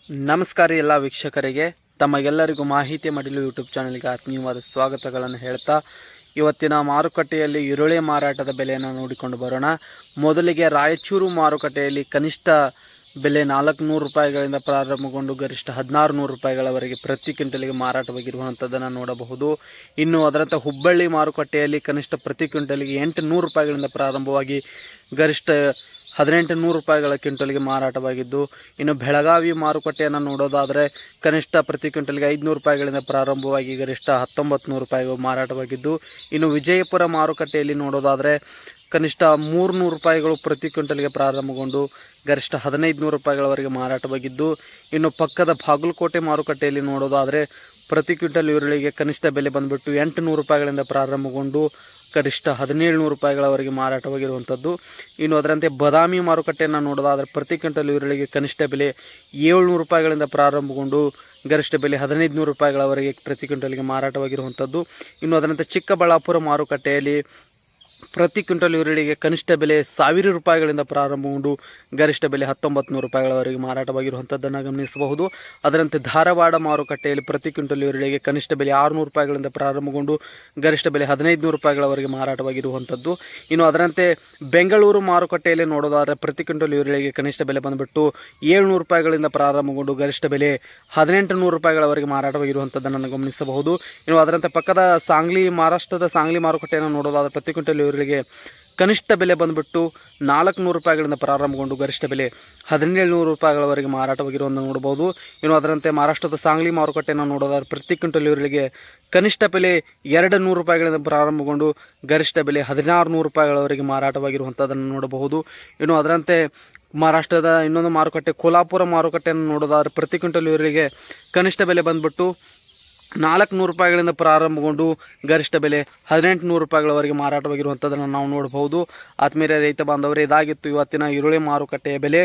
ನಮಸ್ಕಾರ ಎಲ್ಲ ವೀಕ್ಷಕರಿಗೆ, ತಮಗೆಲ್ಲರಿಗೂ ಮಾಹಿತಿ ಮಾಡಲು ಯೂಟ್ಯೂಬ್ ಚಾನಲ್ಗೆ ಆತ್ಮೀಯವಾದ ಸ್ವಾಗತಗಳನ್ನು ಹೇಳ್ತಾ ಇವತ್ತಿನ ಮಾರುಕಟ್ಟೆಯಲ್ಲಿ ಈರುಳ್ಳಿ ಮಾರಾಟದ ಬೆಲೆಯನ್ನು ನೋಡಿಕೊಂಡು ಬರೋಣ. ಮೊದಲಿಗೆ ರಾಯಚೂರು ಮಾರುಕಟ್ಟೆಯಲ್ಲಿ ಕನಿಷ್ಠ ಬೆಲೆ 400 ರೂಪಾಯಿಗಳಿಂದ ಪ್ರಾರಂಭಗೊಂಡು ಗರಿಷ್ಠ 1600 ರೂಪಾಯಿಗಳವರೆಗೆ ಪ್ರತಿ ಕ್ವಿಂಟಲ್ಗೆ ಮಾರಾಟವಾಗಿರುವಂಥದ್ದನ್ನು ನೋಡಬಹುದು. ಇನ್ನು ಅದರಂತೆ ಹುಬ್ಬಳ್ಳಿ ಮಾರುಕಟ್ಟೆಯಲ್ಲಿ ಕನಿಷ್ಠ ಪ್ರತಿ ಕ್ವಿಂಟಲ್ಗೆ 800 ರೂಪಾಯಿಗಳಿಂದ ಪ್ರಾರಂಭವಾಗಿ ಗರಿಷ್ಠ 1800 ರೂಪಾಯಿಗಳ ಕ್ವಿಂಟಲ್ಗೆ ಮಾರಾಟವಾಗಿದ್ದು, ಇನ್ನು ಬೆಳಗಾವಿ ಮಾರುಕಟ್ಟೆಯನ್ನು ನೋಡೋದಾದರೆ ಕನಿಷ್ಠ ಪ್ರತಿ ಕ್ವಿಂಟಲ್ಗೆ 500 ರೂಪಾಯಿಗಳಿಂದ ಪ್ರಾರಂಭವಾಗಿ ಗರಿಷ್ಠ 1900 ರೂಪಾಯಿಗಳು ಮಾರಾಟವಾಗಿದ್ದು, ಇನ್ನು ವಿಜಯಪುರ ಮಾರುಕಟ್ಟೆಯಲ್ಲಿ ನೋಡೋದಾದರೆ ಕನಿಷ್ಠ 300 ರೂಪಾಯಿಗಳು ಪ್ರತಿ ಕ್ವಿಂಟಲ್ಗೆ ಪ್ರಾರಂಭಗೊಂಡು ಗರಿಷ್ಠ 1500 ರೂಪಾಯಿಗಳವರೆಗೆ ಮಾರಾಟವಾಗಿದ್ದು, ಇನ್ನು ಪಕ್ಕದ ಬಾಗಲಕೋಟೆ ಮಾರುಕಟ್ಟೆಯಲ್ಲಿ ನೋಡೋದಾದರೆ ಪ್ರತಿ ಕ್ವಿಂಟಲ್ ಈರುಳ್ಳಿಗೆ ಕನಿಷ್ಠ ಬೆಲೆ ಬಂದುಬಿಟ್ಟು 800 ರೂಪಾಯಿಗಳಿಂದ ಪ್ರಾರಂಭಗೊಂಡು ಗರಿಷ್ಠ 1700 ರೂಪಾಯಿಗಳವರೆಗೆ ಮಾರಾಟವಾಗಿರುವಂಥದ್ದು. ಇನ್ನು ಅದರಂತೆ ಬಾದಾಮಿ ಮಾರುಕಟ್ಟೆಯನ್ನು ನೋಡೋದಾದರೆ ಪ್ರತಿ ಕ್ವಿಂಟಲ್ ಈರುಳ್ಳಿಗೆ ಕನಿಷ್ಠ ಬೆಲೆ 700 ರೂಪಾಯಿಗಳಿಂದ ಪ್ರಾರಂಭಗೊಂಡು ಗರಿಷ್ಠ ಬೆಲೆ 1500 ರೂಪಾಯಿಗಳವರೆಗೆ ಪ್ರತಿ ಕ್ವಿಂಟಲ್ಗೆ ಮಾರಾಟವಾಗಿರುವಂಥದ್ದು. ಇನ್ನು ಅದರಂತೆ ಚಿಕ್ಕಬಳ್ಳಾಪುರ ಮಾರುಕಟ್ಟೆಯಲ್ಲಿ ಪ್ರತಿ ಕ್ವಿಂಟಲ್ ಈರುಳ್ಳಿಗೆ ಕನಿಷ್ಠ ಬೆಲೆ 1000 ರೂಪಾಯಿಗಳಿಂದ ಪ್ರಾರಂಭಗೊಂಡು ಗರಿಷ್ಠ ಬೆಲೆ 1900 ರೂಪಾಯಿಗಳವರೆಗೆ ಮಾರಾಟವಾಗಿರುವಂಥದ್ದನ್ನು ಗಮನಿಸಬಹುದು. ಅದರಂತೆ ಧಾರವಾಡ ಮಾರುಕಟ್ಟೆಯಲ್ಲಿ ಪ್ರತಿ ಕ್ವಿಂಟಲ್ ಈರುಳ್ಳಿಗೆ ಕನಿಷ್ಠ ಬೆಲೆ 600 ರೂಪಾಯಿಗಳಿಂದ ಪ್ರಾರಂಭಗೊಂಡು ಗರಿಷ್ಠ ಬೆಲೆ 1500 ರೂಪಾಯಿಗಳವರೆಗೆ ಮಾರಾಟವಾಗಿರುವಂಥದ್ದು. ಇನ್ನು ಅದರಂತೆ ಬೆಂಗಳೂರು ಮಾರುಕಟ್ಟೆಯಲ್ಲಿ ನೋಡೋದಾದರೆ ಪ್ರತಿ ಕ್ವಿಂಟಲ್ ಈರುಳ್ಳಿಗೆ ಕನಿಷ್ಠ ಬೆಲೆ ಬಂದುಬಿಟ್ಟು 700 ರೂಪಾಯಿಗಳಿಂದ ಪ್ರಾರಂಭಗೊಂಡು ಗರಿಷ್ಠ ಬೆಲೆ 1800 ರೂಪಾಯಿಗಳವರೆಗೆ ಮಾರಾಟವಾಗಿರುವಂಥದ್ದನ್ನು ಗಮನಿಸಬಹುದು. ಇನ್ನು ಅದರಂತೆ ಪಕ್ಕದ ಮಹಾರಾಷ್ಟ್ರದ ಸಾಂಗ್ಲಿ ಮಾರುಕಟ್ಟೆಯನ್ನು ನೋಡೋದಾದರೆ ಪ್ರತಿ ಕ್ವಿಂಟಲ್ ಈರುಳ್ಳಿಗೆ ಕನಿಷ್ಠ ಬೆಲೆ ಬಂದುಬಿಟ್ಟು 400 ರೂಪಾಯಿಗಳಿಂದ ಪ್ರಾರಂಭಗೊಂಡು ಗರಿಷ್ಠ ಬೆಲೆ 1700 ರೂಪಾಯಿಗಳವರೆಗೆ ಮಾರಾಟವಾಗಿರುವುದನ್ನು ನೋಡಬಹುದು. ಇನ್ನು ಅದರಂತೆ ಮಹಾರಾಷ್ಟ್ರದ ಸಾಂಗ್ಲಿ ಮಾರುಕಟ್ಟೆಯನ್ನು ನೋಡೋದಾದರೆ ಪ್ರತಿ ಕ್ವಿಂಟಲ್ ಈರುಳ್ಳಿಗೆ ಕನಿಷ್ಠ ಬೆಲೆ 200 ರೂಪಾಯಿಗಳಿಂದ ಪ್ರಾರಂಭಗೊಂಡು ಗರಿಷ್ಠ ಬೆಲೆ 1600 ರೂಪಾಯಿಗಳವರೆಗೆ ಮಾರಾಟವಾಗಿರುವಂಥದ್ದನ್ನು ನೋಡಬಹುದು. ಇನ್ನು ಅದರಂತೆ ಮಹಾರಾಷ್ಟ್ರದ ಇನ್ನೊಂದು ಮಾರುಕಟ್ಟೆ ಕೋಲ್ಹಾಪುರ ಮಾರುಕಟ್ಟೆಯನ್ನು ನೋಡೋದಾದರೆ ಪ್ರತಿ ಕ್ವಿಂಟಲ್ ಈರುಳ್ಳಿಗೆ ಕನಿಷ್ಠ ಬೆಲೆ ಬಂದುಬಿಟ್ಟು 400 ರೂಪಾಯಿಗಳಿಂದ ಪ್ರಾರಂಭಗೊಂಡು ಗರಿಷ್ಠ ಬೆಲೆ 1800 ರೂಪಾಯಿಗಳವರೆಗೆ ಮಾರಾಟವಾಗಿರುವಂಥದ್ದನ್ನು ನಾವು ನೋಡಬಹುದು. ಆತ್ಮೀಯ ರೈತ ಬಾಂಧವರೇ, ಇದಾಗಿತ್ತು ಇವತ್ತಿನ ಈರುಳ್ಳಿ ಮಾರುಕಟ್ಟೆಯ ಬೆಲೆ.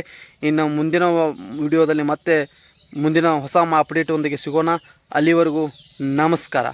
ಇನ್ನು ಮುಂದಿನ ವಿಡಿಯೋದಲ್ಲಿ ಮತ್ತೆ ಮುಂದಿನ ಹೊಸ ಅಪ್ಡೇಟ್ ಒಂದಿಗೆ ಸಿಗೋಣ. ಅಲ್ಲಿವರೆಗೂ ನಮಸ್ಕಾರ.